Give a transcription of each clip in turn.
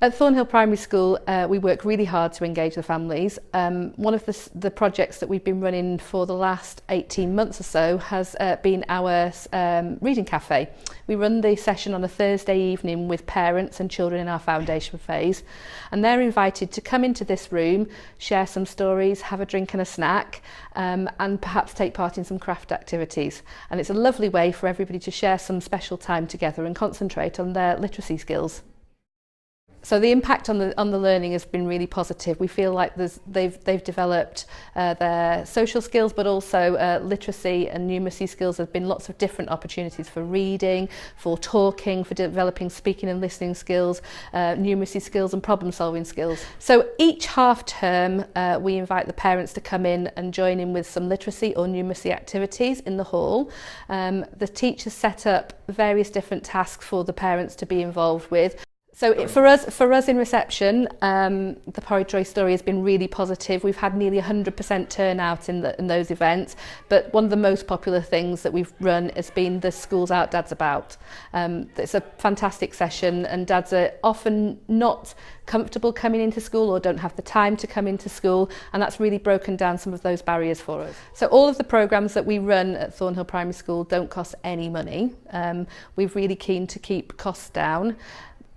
At Thornhill Primary School, we work really hard to engage the families. One of the projects that we've been running for the last 18 months or so has been our reading cafe. We run the session on a Thursday evening with parents and children in our foundation phase, and they're invited to come into this room, share some stories, have a drink and a snack, and perhaps take part in some craft activities. And it's a lovely way for everybody to share some special time together and concentrate on their literacy skills. So the impact on the learning has been really positive. We feel like they've developed their social skills, but also literacy and numeracy skills. There's been lots of different opportunities for reading, for talking, for developing speaking and listening skills, numeracy skills and problem solving skills. So each half term we invite the parents to come in and join in with some literacy or numeracy activities in the hall. The teachers set up various different tasks for the parents to be involved with. So for us in reception, the Porridge story has been really positive. We've had nearly 100% turnout in those events, but one of the most popular things that we've run has been the Schools Out, Dads About. It's a fantastic session, and dads are often not comfortable coming into school or don't have the time to come into school, and that's really broken down some of those barriers for us. So all of the programmes that we run at Thornhill Primary School don't cost any money. We're really keen to keep costs down.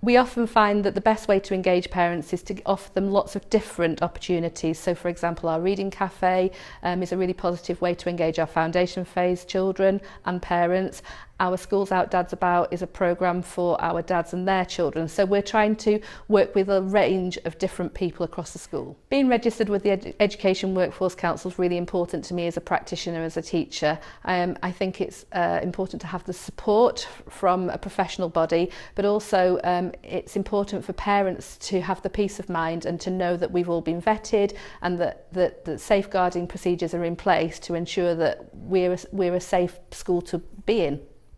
We often find that the best way to engage parents is to offer them lots of different opportunities. So, for example, our reading cafe is a really positive way to engage our foundation phase children and parents. Our Schools Out Dads About is a programme for our dads and their children. So we're trying to work with a range of different people across the school. Being registered with the Education Workforce Council is really important to me as a practitioner, as a teacher. I think it's important to have the support from a professional body, but also it's important for parents to have the peace of mind and to know that we've all been vetted and that safeguarding procedures are in place to ensure that we're a safe school to be in.